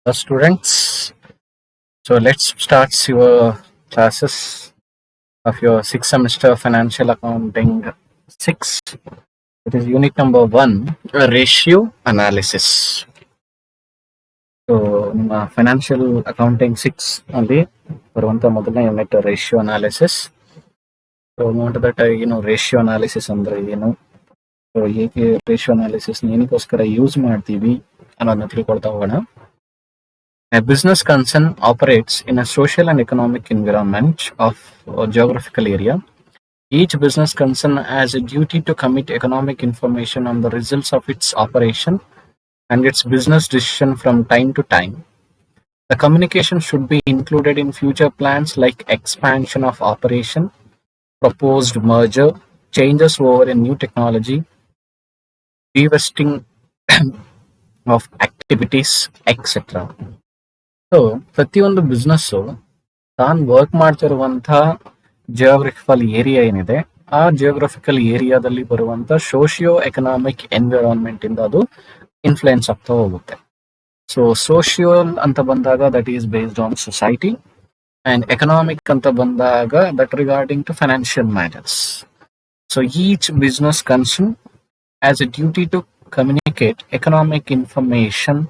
Students, so let's start your classes of your sixth semester financial accounting 6. It is unit number 1, ratio analysis. So, financial accounting 6 only, unit ratio analysis. So, ratio analysis ಅಂದ್ರೆ ಏನು, so ಹೇಗೆ ratio analysis ಏನಕ್ಕೋಸ್ಕರ use ಮಾಡ್ತೀವಿ ಅನ್ನೋದನ್ನ ತಿಳ್ಕೊಳ್ತಾ ಹೋಗೋಣ. A business concern operates in a social and economic environment of a geographical area. Each business concern has a duty to commit economic information on the results of its operation and its business decision from time to time. The communication should be included in future plans like expansion of operation, proposed merger, changes over a new technology, divesting of activities, etc. So ಪ್ರತಿಯೊಂದು business ತಾನು work ಮಾಡ್ತಿರುವಂಥ geographical area ಏನಿದೆ, ಆ geographical ಏರಿಯಾದಲ್ಲಿ ಬರುವಂಥ socio economic environment ಇಂದ ಅದು influence ಆಗ್ತಾ ಹೋಗುತ್ತೆ. ಸೊ ಸೋಷಿಯಲ್ ಅಂತ ಬಂದಾಗ that is based on society, and economic ಅಂತ ಬಂದಾಗ that regarding to financial matters. So each business concern as a duty to communicate economic information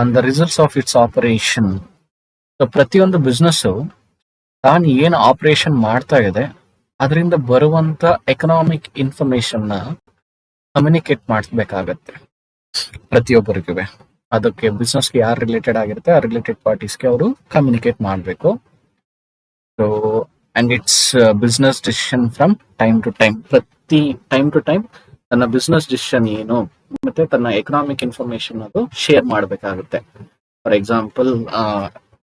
on the results of its operation. So ಪ್ರತಿಯೊಂದು business ತಾನು ಏನು operation ಮಾಡ್ತಾ ಇದೆ ಅದರಿಂದ ಬರುವಂತ economic ಇನ್ಫಾರ್ಮೇಶನ್ನ communicate ಮಾಡಬೇಕಾಗತ್ತೆ ಪ್ರತಿಯೊಬ್ಬರಿಗೂ. ಅದಕ್ಕೆ ಬಿಸ್ನೆಸ್ಗೆ ಯಾರು ರಿಲೇಟೆಡ್ ಆಗಿರುತ್ತೆ ಆ ರಿಲೇಟೆಡ್ ಪಾರ್ಟೀಸ್ಗೆ ಅವರು ಕಮ್ಯುನಿಕೇಟ್ ಮಾಡಬೇಕು. So and it's business decision from time to time, ಪ್ರತಿ ಟೈಮ್ ಟು ಟೈಮ್ ತನ್ನ ಬಿಸ್ನೆಸ್ ಡಿಸಿಷನ್ ಏನು ಮತ್ತೆ ತನ್ನ ಎಕನಾಮಿಕ್ ಇನ್ಫಾರ್ಮೇಶನ್ ಅದು ಶೇರ್ ಮಾಡಬೇಕಾಗುತ್ತೆ. ಫಾರ್ ಎಕ್ಸಾಂಪಲ್,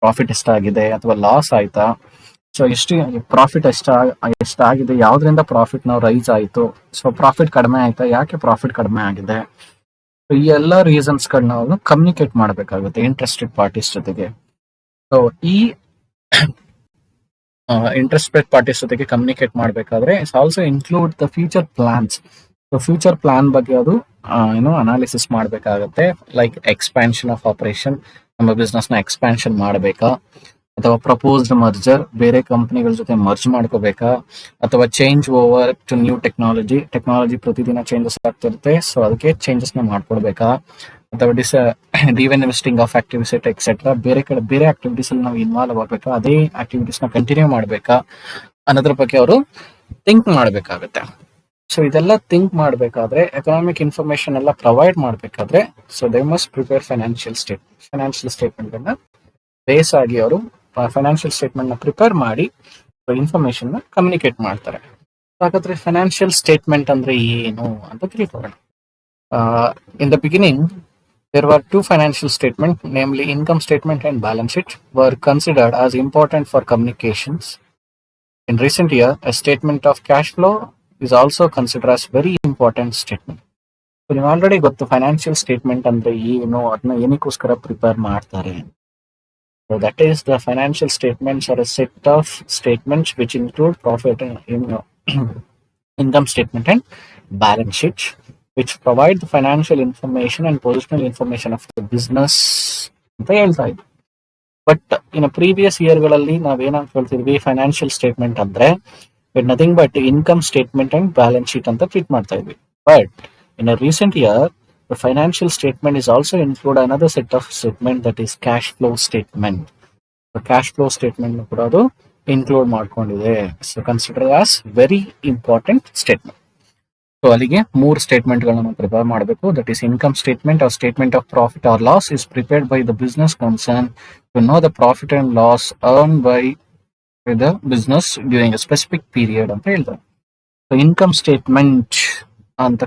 ಪ್ರಾಫಿಟ್ ಎಷ್ಟಾಗಿದೆ ಅಥವಾ ಲಾಸ್ ಆಯ್ತಾ, ಸೊ ಎಷ್ಟು ಪ್ರಾಫಿಟ್ ಎಷ್ಟಾಗಿದೆ, ಯಾವ್ದ್ರಿಂದ ಪ್ರಾಫಿಟ್ ನಾವು ರೈಸ್ ಆಯ್ತು, ಸೊ ಪ್ರಾಫಿಟ್ ಕಡಿಮೆ ಆಯ್ತಾ, ಯಾಕೆ ಪ್ರಾಫಿಟ್ ಕಡಿಮೆ ಆಗಿದೆ, ಈ ಎಲ್ಲ ರೀಸನ್ಸ್ ಗಳನ್ನ ನಾವು ಕಮ್ಯುನಿಕೇಟ್ ಮಾಡಬೇಕಾಗುತ್ತೆ ಇಂಟ್ರೆಸ್ಟೆಡ್ ಪಾರ್ಟೀಸ್ ಜೊತೆಗೆ. ಸೊ ಈ ಇಂಟ್ರೆಸ್ಟೆಡ್ ಪಾರ್ಟೀಸ್ ಜೊತೆಗೆ ಕಮ್ಯುನಿಕೇಟ್ ಮಾಡಬೇಕಾದ್ರೆ it's also include the future plans. So future plan ಬಗ್ಗೆ ಅದು ಅನಾಲಿಸಿಸ್ ಮಾಡಬೇಕಾಗತ್ತೆ. ಲೈಕ್ ಎಕ್ಸ್ಪ್ಯಾನ್ಷನ್ ಆಫ್ ಆಪರೇಷನ್, ನಮ್ಮ ಬಿಸ್ನೆಸ್ ನ ಎಕ್ಸ್ಪ್ಯಾನ್ಷನ್ ಮಾಡಬೇಕಾ, ಅಥವಾ ಪ್ರಪೋಸ್ಡ್ ಮರ್ಜರ್, ಬೇರೆ ಕಂಪನಿಗಳ ಜೊತೆ ಮರ್ಜ್ ಮಾಡ್ಕೋಬೇಕಾ, ಅಥವಾ change over to new technology ಪ್ರತಿದಿನ ಚೇಂಜಸ್ ಆಗ್ತಿರುತ್ತೆ, ಸೊ ಅದಕ್ಕೆ ಚೇಂಜಸ್ ನ ಮಾಡ್ಕೊಡ್ಬೇಕಾ, ಅಥವಾ ಡಿಇನ್ವೆಸ್ಟಿಂಗ್ ಆಫ್ ಆಕ್ಟಿವಿಟೀಸ್ ಎಕ್ಸೆಟ್ರಾ, ಬೇರೆ ಆಕ್ಟಿವಿಟೀಸ್ ಅಲ್ಲಿ ನಾವು ಇನ್ವಾಲ್ವ್ ಆಗ್ಬೇಕಾ, ಅದೇ ಆಕ್ಟಿವಿಟೀಸ್ ನ ಕಂಟಿನ್ಯೂ ಮಾಡ್ಬೇಕಾ ಅನ್ನೋದ್ರ ಬಗ್ಗೆ ಅವರು ಥಿಂಕ್ ಮಾಡ್ಬೇಕಾಗತ್ತೆ. ಸೊ ಇದೆಲ್ಲ ಥಿಂಕ್ ಮಾಡಬೇಕಾದ್ರೆ, ಎಕನಾಮಿಕ್ ಇನ್ಫಾರ್ಮೇಶನ್ ಎಲ್ಲ ಪ್ರೊವೈಡ್ ಮಾಡಬೇಕಾದ್ರೆ, so they must prepare financial statement ಅನ್ನ ಬೇಸ್ ಆಗಿ ಅವರು ಫೈನಾನ್ಷಿಯಲ್ ಸ್ಟೇಟ್ಮೆಂಟ್ ನ ಪ್ರಿಪೇರ್ ಮಾಡಿ ಇನ್ಫಾರ್ಮೇಶನ್ ನ ಕಮ್ಯುನಿಕೇಟ್ ಮಾಡ್ತಾರೆ. ಹಾಗಾದ್ರೆ ಫೈನಾನ್ಷಿಯಲ್ ಸ್ಟೇಟ್ಮೆಂಟ್ ಅಂದ್ರೆ ಏನು ಅಂತ ತಿಳ್ಕೊಳ್ಳೋಣ. In the beginning there were two financial statements, namely income statement and balance sheet, were considered as important for communications. In recent year, a statement of cash flow is also considered as very important statement. So ನೀವು already ಗೊತ್ತು financial statement ಅಂದ್ರೆ ಏನು, ಅದನ್ನ ಏನಕ್ಕೋಸ್ಕರ prepare ಮಾಡ್ತಾರೆ. So that is, the financial statements are a set of statements which include profit and income statement and balance sheet, which provide the financial information and positional information of the business ಅಂತ ಹೇಳ್ತಾ ಇದ್ವಿ. But ಇನ್ನು previous ಇಯರ್ಗಳಲ್ಲಿ ನಾವೇನಾಗಿ ಹೇಳ್ತಿದ್ವಿ, financial statement ಅಂದ್ರೆ nothing but income statement and balance sheet ಅಂತ treat ಮಾಡ್ತಾ ಇದ್ವಿ. But in a recent year the financial statement is also include another set of statement, that is cash flow statement. The cash flow statement ಕೂಡ ಅದು include ಮಾಡ್ಕೊಂಡಿದೆ. So consider as very important statement. So ಅಲ್ಲಿಗೆ 3 statement ಗಳನ್ನ prepare ಮಾಡಬೇಕು. That is income statement or statement of profit or loss is prepared by the business concern to know the profit and loss earn by the business during a specific period ಅಂತ ಹೇಳ್ತಾರೆ. So income statement ಅಂತ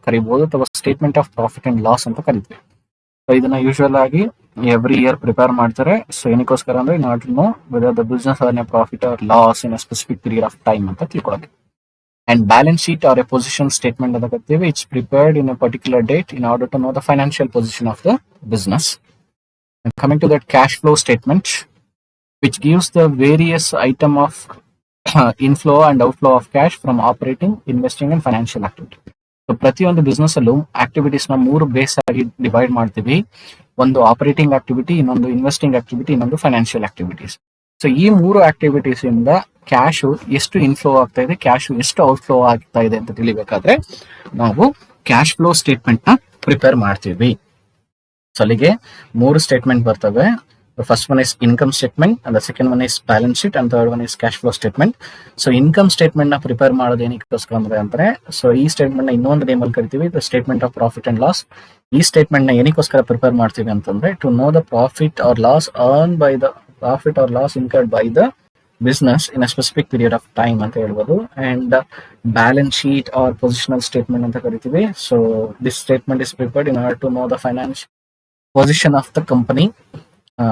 ಕರಿಬಹುದು, ಅಥವಾ statement of profit and loss ಅಂತ ಕರಿತೀವಿ. So ಇದನ್ನ usual ಆಗಿ every year prepare ಮಾಡ್ತಾರೆ. ಸೊ ಏನಕ್ಕೋಸ್ಕರ ಅಂದ್ರೆ in order to know whether the business earn a profit or loss in a specific period of time ಅಂತ ತಿಳ್ಕೊಳ್ಳೋಕೆ. And balance sheet or a position statement ಅಂತ ಕರಿತೀವಿ. It's prepared in a particular date in order to know the financial position of the business. Coming to that cash flow statement, which gives the various item of inflow and outflow of cash from operating, investing and financial activity. So ಪ್ರತಿಯೊಂದು business ಅಲ್ಲೂ activities ನ 3 base ಆಗಿ divide ಮಾಡ್ತೀವಿ. ಒಂದು operating activity, ಇನ್ನೊಂದು investing activity, ಇನ್ನೊಂದು financial activities. So ಈ 3 activities ಇಂದ ಕ್ಯಾಶ್ ಎಷ್ಟು ಇನ್ಫ್ಲೋ ಆಗ್ತಾ ಇದೆ, ಕ್ಯಾಶ್ ಎಷ್ಟು ಔಟ್ಫ್ಲೋ ಆಗ್ತಾ ಇದೆ ಅಂತ ತಿಳಿಬೇಕಾದ್ರೆ ನಾವು ಕ್ಯಾಶ್ ಫ್ಲೋ ಸ್ಟೇಟ್ಮೆಂಟ್ ನ ಪ್ರಿಪೇರ್ ಮಾಡ್ತೀವಿ. ಸೊ ಅಲ್ಲಿಗೆ 3 ಸ್ಟೇಟ್ಮೆಂಟ್ ಬರ್ತವೆ. First one is income statement, and second one is balance sheet, and third one is cash flow statement. So income statement ನ ಪ್ರಿಪೇರ್ ಮಾಡೋದು ಏನಕ್ಕೋಸ್ಕರ ಅಂದ್ರೆ ಸೊ ಈ ಸ್ಟೇಟ್ಮೆಂಟ್ ನ ಇನ್ನೊಂದು ನೇಮ್ ಅಲ್ಲಿ ಕರಿತೀವಿ the statement of profit and loss. ಈ statement ನ ಏನಕ್ಕೋಸ್ಕರ ಪ್ರಿಪೇರ್ ಮಾಡ್ತೀವಿ ಅಂತಂದ್ರೆ to know the profit or loss incurred by the business in a specific period of time ಅಂತ ಹೇಳ್ಬೋದು. And balance sheet or positional statement ಅಂತ ಕರಿತೀವಿ. So this statement is prepared in order to know the finance position of the company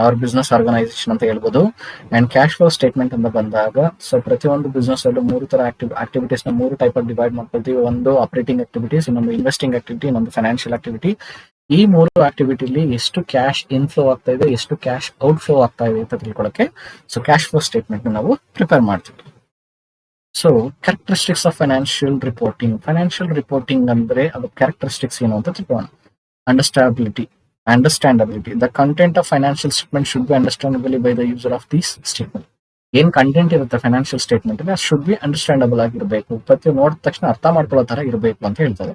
or business organisation ಅಂತ ಹೇಳ್ಬೋದು. And cash flow statement ಅಂತ ಬಂದಾಗ so ಪ್ರತಿಯೊಂದು business ಅಲ್ಲೂ 3 ತರ ಆಕ್ಟಿವಿಟೀಸ್ ನ 3 ಟೈಪ್ ಆಗಿ ಡಿವೈಡ್ ಮಾಡ್ಕೊಳ್ತೀವಿ. ಒಂದು ಆಪರೇಟಿಂಗ್ ಆಕ್ಟಿವಿಟೀಸ್, ಇನ್ನೊಂದು ಇನ್ವೆಸ್ಟಿಂಗ್ ಆಕ್ಟಿವಿಟಿ, ಇನ್ನೊಂದು ಫೈನಾನ್ಷಿಯಲ್ ಆಕ್ಟಿವಿಟಿ. ಈ 3 ಆಕ್ಟಿವಿಟಿಲಿ ಎಷ್ಟು ಕ್ಯಾಶ್ ಇನ್ಫ್ಲೋ ಆಗ್ತಾ ಇದೆ, ಎಷ್ಟು ಕ್ಯಾಶ್ ಔಟ್ಫ್ಲೋ ಆಗ್ತಾ ಇದೆ ಅಂತ ತಿಳ್ಕೊಳ್ಳೋಕೆ ಸೊ ಕ್ಯಾಶ್ ಫ್ಲೋ ಸ್ಟೇಟ್ಮೆಂಟ್ ನಾವು ಪ್ರಿಪೇರ್ ಮಾಡ್ತೀವಿ. So characteristics of financial reporting ಅಂದ್ರೆ ಅದು ಕ್ಯಾರೆಕ್ಟರಿಸ್ಟಿಕ್ಸ್ ಏನು ಅಂತ ತಿಳ್ಕೊಳ್ಳೋಣ. Understandability. The content of financial statement should be understandable by the user of this statement. ಏನ್ ಕಂಟೆಂಟ್ ಇರುತ್ತೆ ಫೈನಾನ್ಷಿಯಲ್ ಸ್ಟೇಟ್ಮೆಂಟ್ ಅಲ್ಲಿ ಶುಡ್ ಬಿ ಅಂಡರ್ಸ್ಟ್ಯಾಂಡಬಲ್ ಆಗಿರಬೇಕು, ಪ್ರತಿ ನೋಡಿದ ತಕ್ಷಣ ಅರ್ಥ ಮಾಡ್ಕೊಳ್ಳೋ ತರ ಇರಬೇಕು ಅಂತ ಹೇಳ್ತಾರೆ.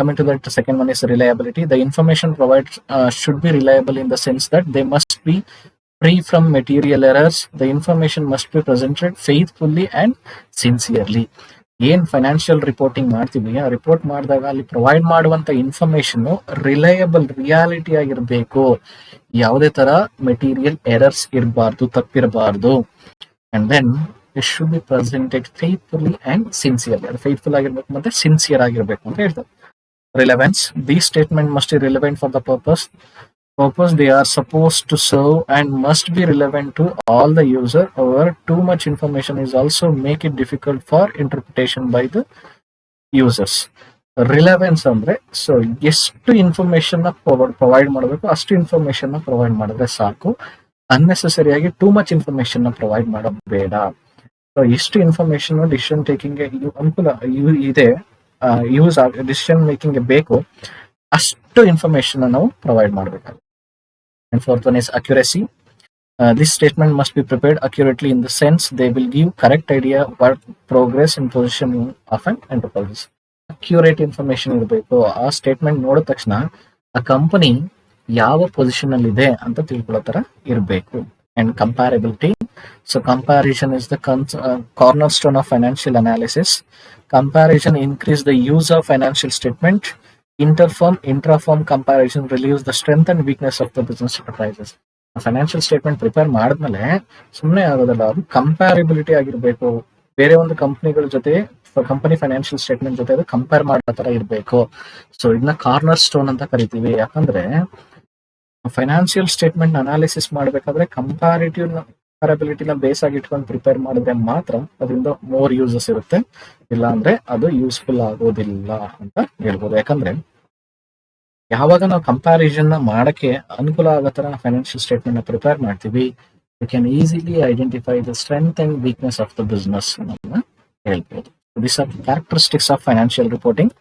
Coming to that, second one is reliability. The information provided should be reliable in the sense that they must be free from material errors. The information must be presented faithfully and sincerely. ಏನ್ financial reporting ಮಾಡ್ತೀವಿ, ಆ report ಮಾಡಿದಾಗ ಅಲ್ಲಿ provide ಮಾಡುವಂತ information reliable, reality ಆಗಿರ್ಬೇಕು. ಯಾವುದೇ ತರ material errors ಇರಬಾರ್ದು, ತಪ್ಪಿರಬಾರ್ದು. And then it should be presented faithfully and sincerely. ಅದು ಫೇತ್ಫುಲ್ ಆಗಿರ್ಬೇಕು ಮತ್ತೆ ಸಿನ್ಸಿಯರ್ ಆಗಿರ್ಬೇಕು ಅಂತ ಹೇಳ್ತಾರೆ. Relevance. These statement must be relevant for the purpose they are supposed to serve and must be relevant to all the user. However, too much information is also make it difficult for interpretation by the users. Relevance ಅಂದ್ರೆ so ಎಷ್ಟು information ನ provide ಮಾಡಬೇಕು ಅಷ್ಟು information ನ provide ಮಾಡಿದ್ರೆ ಸಾಕು. Unnecessary ಆಗಿ too much information ನ ಪ್ರೊವೈಡ್ ಮಾಡೋದು ಬೇಡ. ಸೊ ಎಷ್ಟು ಇನ್ಫಾರ್ಮೇಶನ್ ಡಿಸಿಷನ್ ಟೇಕಿಂಗ್ ಅನುಕೂಲ ಇದೆ, ಯೂಸ್ ಡಿಸಿಷನ್ ಮೇಕಿಂಗ್ ಬೇಕು, ಅಷ್ಟು ಇನ್ಫಾರ್ಮೇಶನ್ ನಾವು ಪ್ರೊವೈಡ್ ಮಾಡಬೇಕಾಗುತ್ತೆ. And fourth one is accuracy. This statement must be prepared accurately in the sense they will give correct idea about progress and positioning of an enterprise. Accurate information ಇರಬೇಕು. ಆ statement ನೋಡಿದ ತಕ್ಷಣ ಆ company ಯಾವ position ಅಲ್ಲಿ ಇದೆ ಅಂತ ತಿಳ್ಕೊಳ್ಳೋ ತರ ಇರಬೇಕು. And comparability. So comparison is the cornerstone of financial analysis. Comparison increase the use of financial statement. Interfirm, intrafirm comparison relieves the strength and weakness of the business enterprises. Financial statement prepare ಮಾಡಿದ್ಮೇಲೆ ಸುಮ್ಮನೆ ಆಗೋದಲ್ಲ, ಅದು ಕಂಪ್ಯಾರಿಬಿಲಿಟಿ ಆಗಿರ್ಬೇಕು. ಬೇರೆ ಒಂದು ಕಂಪನಿಗಳ ಜೊತೆ company financial statement ಜೊತೆ ಅದು ಕಂಪೇರ್ ಮಾಡೋ ತರ ಇರಬೇಕು. ಸೊ ಇದನ್ನ ಕಾರ್ನರ್ ಸ್ಟೋನ್ ಅಂತ ಕರಿತೀವಿ. ಯಾಕಂದ್ರೆ ಫೈನಾನ್ಷಿಯಲ್ ಸ್ಟೇಟ್ಮೆಂಟ್ ಅನಾಲಿಸಿಸ್ ಮಾಡ್ಬೇಕಾದ್ರೆ ಕಂಪ್ಯಾರಿಬಿಲಿಟಿನ ಬೇಸ್ ಆಗಿ ಇಟ್ಕೊಂಡು ಪ್ರಿಪೇರ್ ಮಾಡಿದ್ರೆ ಮಾತ್ರ ಅದರಿಂದ ಮೋರ್ ಯೂಸಸ್ ಇರುತ್ತೆ, ಇಲ್ಲ ಅಂದ್ರೆ ಅದು ಯೂಸ್ಫುಲ್ ಆಗೋದಿಲ್ಲ ಅಂತ ಹೇಳ್ಬೋದು. ಯಾಕಂದ್ರೆ ಯಾವಾಗ ನಾವು ಕಂಪ್ಯಾರಿಸನ್ ನ ಮಾಡಕ್ಕೆ ಅನುಕೂಲ ಆಗೋ ತರ ನಾವು ಫೈನಾನ್ಷಿಯಲ್ ಸ್ಟೇಟ್ಮೆಂಟ್ ನ ಪ್ರಿಪೇರ್ ಮಾಡ್ತೀವಿ, you can easily identify the strength and weakness of the business ಅಂತ ಹೇಳ್ಬೋದು. This are characteristics of financial reporting.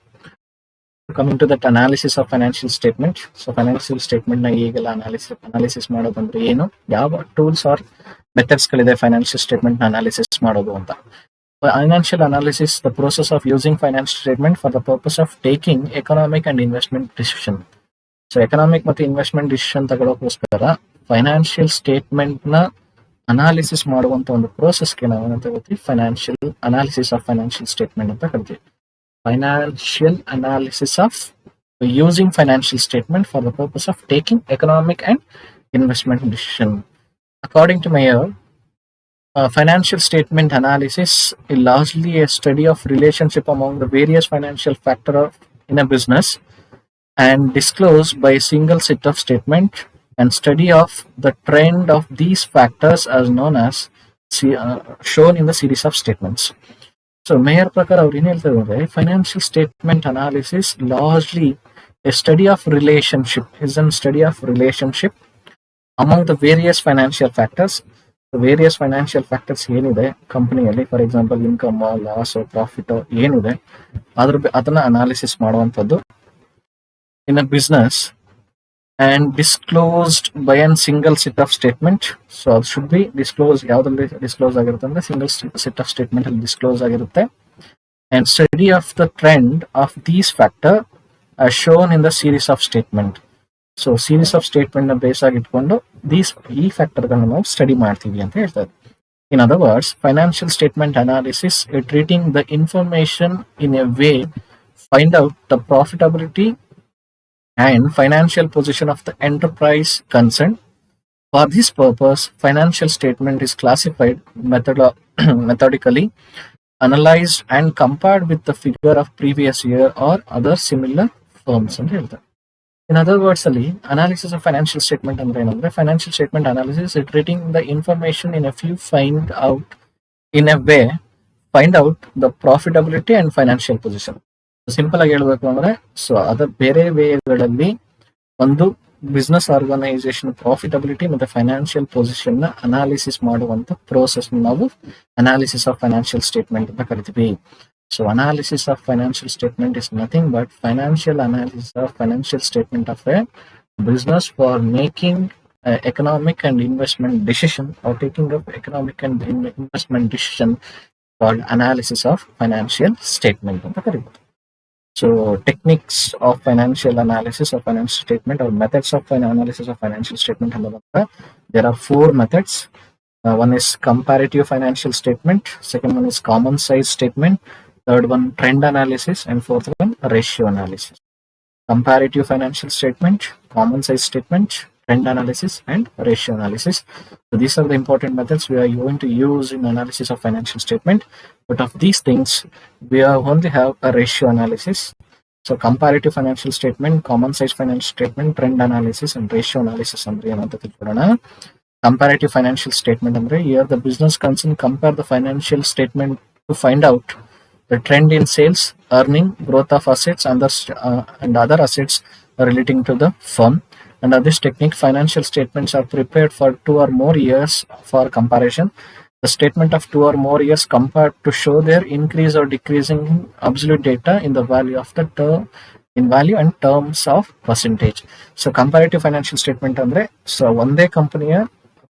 Coming to that analysis of financial statement. So financial statement ನ ಹೇಗೆಲ್ಲ ಅನಾಲಿಸಿಸ್ ಮಾಡೋದಂದ್ರೆ ಏನು, ಯಾವ tools or methods ಗಳಿದೆ financial statement ನ analysis ಮಾಡೋದು ಅಂತ. Financial analysis, the process of using financial statement for the purpose of taking economic and investment decision. So economic ಮತ್ತು ಇನ್ವೆಸ್ಟ್ಮೆಂಟ್ ಡಿಸಿಷನ್ ತಗೊಳ್ಳೋಕೋಸ್ಕರ ಫೈನಾನ್ಷಿಯಲ್ ಸ್ಟೇಟ್ಮೆಂಟ್ ನ ಅನಾಲಿಸಿಸ್ ಮಾಡುವಂತ ಒಂದು ಪ್ರೋಸೆಸ್ಗೆ ನಾವು ಏನಂತ ಹೇಳ್ತೀವಿ, financial analysis of financial statement ಅಂತ ಕರಿತೀವಿ. Financial analysis of using financial statement for the purpose of taking economic and investment decision. According to Mayer, financial statement analysis is largely a study of relationship among the various financial factors in a business and disclosed by a single set of statement, and study of the trend of these factors as known as shown in the series of statements. So Mayer ಪ್ರಕಾರ ಅವ್ರು ಏನ್ ಹೇಳ್ತಾರೆ ಅಂದ್ರೆ financial statement analysis largely a study of relationship among the various financial factors. Various financial factors ಏನಿದೆ ಕಂಪನಿಯಲ್ಲಿ, for example income, loss, profit ಏನಿದೆ ಅದನ್ನ analysis ಮಾಡುವಂಥದ್ದು in a business and disclosed by a single set of statement. So ಅದು should be disclosed. ಯಾವ್ದ್ರಲ್ಲಿ disclose ಆಗಿರುತ್ತೆ ಅಂದ್ರೆ single set of statement ಅಲ್ಲಿ ಡಿಸ್ಕ್ಲೋಸ್ ಆಗಿರುತ್ತೆ. And study of the trend of these factor as shown in the series of statement. So series of statement ನ base ಆಗಿ ಇಟ್ಕೊಂಡು ಈ ಫ್ಯಾಕ್ಟರ್ ಗಳನ್ನ ನಾವು ಸ್ಟಡಿ ಮಾಡ್ತೀವಿ ಅಂತ ಹೇಳ್ತಾರೆ. In other words, financial statement analysis treating the information in a way find out the profitability and financial position of the enterprise concerned. For this purpose, financial statement is classified methodically, analyzed and compared with the figure of previous year or other similar firms. In other words, analysis of financial statement and financial statement analysis is treating the information in a few find out the profitability and financial position. Simple ಆಗಿ ಹೇಳ್ಬೇಕು ಅಂದ್ರೆ, so ಅದರ ಬೇರೆ ವೇಗಳಲ್ಲಿ ಒಂದು business organization profitability ಮತ್ತೆ financial position ನ analysis ಮಾಡುವಂತ process ನಾವು ಅನಾಲಿಸಿಸ್ ಆಫ್ ಫೈನಾನ್ಷಿಯಲ್ ಸ್ಟೇಟ್ಮೆಂಟ್ ಅಂತ ಕರಿತೀವಿ. So analysis of financial statement is nothing but financial analysis of financial statement of A business for making economic and investment decision or taking up economic and investment decision called analysis of financial statement ಅಂತ ಕರೀತಾರೆ. So techniques of financial analysis of financial statement or methods of analysis of financial statement, there are 4 methods. One is comparative financial statement, second one is common size statement, third one trend analysis, and fourth one ratio analysis. Comparative financial statement, common size statement, trend analysis, and ratio analysis. So these are the important methods we are going to use in analysis of financial statement. But of these things, we only have a ratio analysis. So comparative financial statement, common size financial statement, trend analysis, and ratio analysis. Comparative financial statement andre, here the business concern compare the financial statement to find out the trend in sales, earning, growth of assets, and other assets relating to the firm. Under this technique, financial statements are prepared for 2 or more years for comparison. The statement of 2 or more years compared to show their increase or decrease in absolute data in the value of the term, in value and terms of percentage. So comparative financial statement andre, so one day company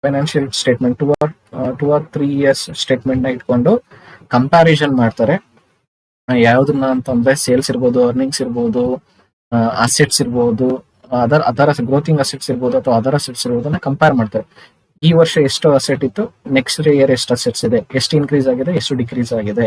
financial statement 2 or 3 years statement ನ ಇಟ್ಕೊಂಡು comparison ಮಾಡ್ತಾರೆ. ಯಾವ್ದನ್ನ ಅಂತಂದ್ರೆ sales ಇರ್ಬೋದು, earnings ಇರ್ಬೋದು, assets ಇರ್ಬೋದು, ಅದರ ಗ್ರೋತಿಂಗ್ assets ಇರ್ಬೋದು ಅಥವಾ ಅದರ್ ಅಸೆಟ್ಸ್ ಇರ್ಬೋದನ್ನ ಕಂಪೇರ್ ಮಾಡ್ತಾರೆ. ಈ ವರ್ಷ ಎಷ್ಟು ಅಸೆಟ್ ಇತ್ತು, ನೆಕ್ಸ್ಟ್ ಇಯರ್ ಎಷ್ಟು ಅಸೆಟ್ಸ್ ಇದೆ, ಎಷ್ಟು ಇನ್ಕ್ರೀಸ್ ಆಗಿದೆ, ಎಷ್ಟು ಡಿಕ್ರೀಸ್ ಆಗಿದೆ,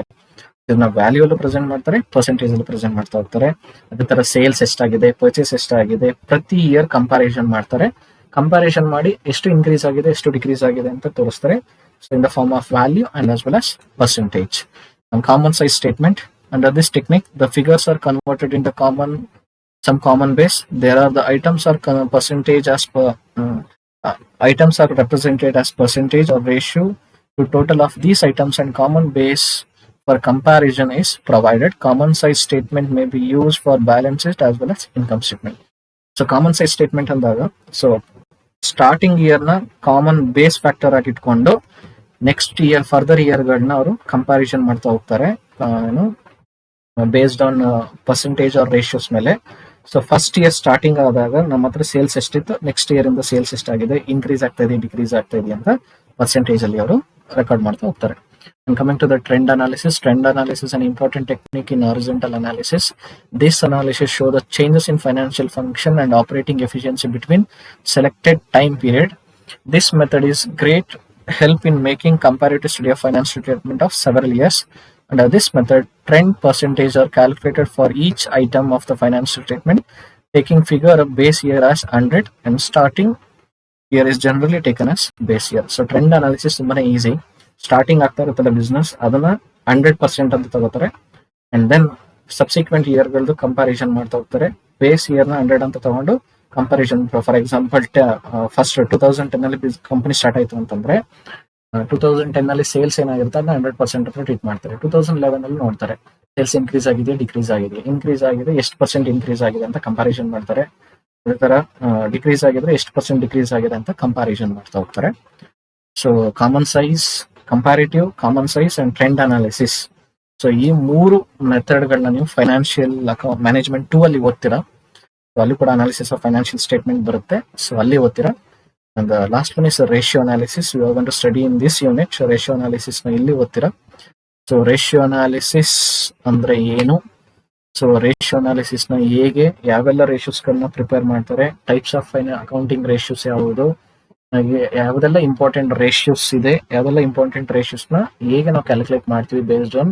ಇದನ್ನ ವ್ಯಾಲ್ಯೂ ಅಲ್ಲೂ ಪ್ರೆಸೆಂಟ್ ಮಾಡ್ತಾರೆ, ಪರ್ಸೆಂಟೇಜ್ ಅಲ್ಲೂ ಪ್ರೆಸೆಂಟ್ ಮಾಡ್ತಾ ಹೋಗ್ತಾರೆ. ಅದೇ ತರ ಸೇಲ್ಸ್ ಎಷ್ಟಾಗಿದೆ, ಪರ್ಚೇಸ್ ಎಷ್ಟಾಗಿದೆ, ಪ್ರತಿ ಇಯರ್ ಕಂಪ್ಯಾರಿಸನ್ ಮಾಡ್ತಾರೆ. ಕಂಪ್ಯಾರಿಸನ್ ಮಾಡಿ ಎಷ್ಟು ಇನ್ಕ್ರೀಸ್ ಆಗಿದೆ, ಎಷ್ಟು ಡಿಕ್ರೀಸ್ ಆಗಿದೆ ಅಂತ ತೋರಿಸ್ತಾರೆ. So in the form of value and as well as percentage. Common size statement, under this technique the figures are converted into some common base. There are the items are percentage as per items are represented as percentage or ratio to total of these items, and common base for comparison is provided. Common size statement may be used for balance sheet as well as income statement. So common size statement andaga, so starting year na common base factor ಆಗಿ ಇಟ್ಕೊಂಡು next year further year ಗಳನ್ನ ಅವರು comparison ಮಾಡ್ತಾ ಹೋಗ್ತಾರೆ, based on percentage or ratios ಮೇಲೆ. So first year starting ಆದಾಗ ನಮ್ಮ ಹತ್ರ ಸೇಲ್ಸ್ ಎಷ್ಟಿತ್ತು, ನೆಕ್ಸ್ಟ್ ಇಯರ್ ಇಂದ ಸೇಲ್ಸ್ ಎಷ್ಟಾಗಿದೆ, ಇನ್ಕ್ರೀಸ್ ಆಗ್ತಾ ಇದೆ, ಡಿಕ್ರೀಸ್ ಆಗ್ತಾ ಇದೆ ಅಂತ ಪರ್ಸೆಂಟೇಜ್ ಅಲ್ಲಿ ಅವರು ರೆಕಾರ್ಡ್ ಮಾಡ್ತಾ ಹೋಗ್ತಾರೆ. And coming to the trend analysis is an important technique in horizontal analysis. This analysis shows the changes in financial function and operating efficiency between selected time period. This method is great help in making comparative study of financial statement of several years. Under this method, trend percentage are calculated for each item of the financial statement, taking figure of base year as 100 and starting year is generally taken as base year. So trend analysis ತುಂಬಾನೇ easy. Starting ಆಗ್ತಾ ಇರುತ್ತಲ್ಲ business, ಅದನ್ನ 100% ಅಂತ ತಗೋತಾರೆ, and then subsequent year ಗಳದ್ದು comparison ಮಾಡ್ತಾ ಹೋಗ್ತಾರೆ. Base year ನ 100 ಅಂತ ತಗೊಂಡು ಕಂಪ್ಯಾರಿಸನ್, ಫಾರ್ ಎಕ್ಸಾಂಪಲ್ ಫಸ್ಟ್ 2010 ಅಲ್ಲಿ ಕಂಪನಿ ಸ್ಟಾರ್ಟ್ ಆಯ್ತು ಅಂತಂದ್ರೆ 2010 ಅಲ್ಲಿ ಸೇಲ್ಸ್ ಏನಾಗಿರುತ್ತೆ ಅದನ್ನ 100% ಅಂತ ಟ್ರೀಟ್ ಮಾಡ್ತಾರೆ. 2011 ಅಲ್ಲಿ ನೋಡ್ತಾರೆ ಸೇಲ್ಸ್ ಇನ್ಕ್ರೀಸ್ ಆಗಿದೆ, ಡಿಕ್ರೀಸ್ ಆಗಿದೆ, ಇನ್ಕ್ರೀಸ್ ಆಗಿದೆ ಎಷ್ಟು ಪರ್ಸೆಂಟ್ ಇನ್ಕ್ರೀಸ್ ಆಗಿದೆ ಅಂತ ಕಂಪ್ಯಾರಿಸನ್ ಮಾಡ್ತಾರೆ. ಅದೇ ತರ ಡಿಕ್ರೀಸ್ ಆಗಿದ್ರೆ ಎಷ್ಟು ಪರ್ಸೆಂಟ್ ಡಿಕ್ರೀಸ್ ಆಗಿದೆ ಅಂತ ಕಂಪ್ಯಾರಿಸನ್ ಮಾಡ್ತಾ ಹೋಗ್ತಾರೆ. So common size, comparative, common size and trend analysis. So ಈ 3 ಮೆಥಡ್ಗಳನ್ನ ನೀವು ಫೈನಾನ್ಷಿಯಲ್ ಅಕೌಂಟ್ ಮ್ಯಾನೇಜ್ಮೆಂಟ್ 2 ಅಲ್ಲಿ ಓದ್ತೀರಾ. ಸೊ ಅಲ್ಲಿ ಕೂಡ ಅನಾಲಿಸಿಸ್ ಆಫ್ ಫೈನಾನ್ಷಿಯಲ್ ಸ್ಟೇಟ್ಮೆಂಟ್ ಬರುತ್ತೆ. ಸೊ ಅಲ್ಲಿ ಓದ್ತೀರಾ. And last one is ratio analysis. You are going to study in this unit. So ratio analysis ನ ಇಲ್ಲಿ ಓದ್ತೀರಾ. ಸೊ ರೇಷಿಯೋ ಅನಾಲಿಸಿಸ್ ಅಂದ್ರೆ ಏನು, ಸೊ ರೇಷಿಯೋ ಅನಾಲಿಸಿಸ್ ನ ಹೇಗೆ, ಯಾವೆಲ್ಲ ರೇಷಿಯೋಸ್ ಗಳನ್ನ ಪ್ರಿಪೇರ್ ಮಾಡ್ತಾರೆ, ಟೈಪ್ಸ್ ಆಫ್ ಅಕೌಂಟಿಂಗ್ ರೇಷಿಯೋಸ್ ಯಾವುದು, ಯಾವ್ದೆಲ್ಲ ಇಂಪಾರ್ಟೆಂಟ್ ರೇಷಿಯೋಸ್ ಇದೆ, ಯಾವ್ದೆಲ್ಲ ಇಂಪಾರ್ಟೆಂಟ್ ರೇಷಿಯೋಸ್ ನ ಹೇಗೆ ನಾವು ಕ್ಯಾಲ್ಕುಲೇಟ್ ಮಾಡ್ತೀವಿ based on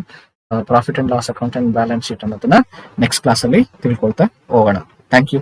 profit and loss account and balance sheet ಅನ್ನೋದನ್ನ ನೆಕ್ಸ್ಟ್ ಕ್ಲಾಸ್ ಅಲ್ಲಿ ತಿಳ್ಕೊಳ್ತಾ ಹೋಗೋಣ. Thank you.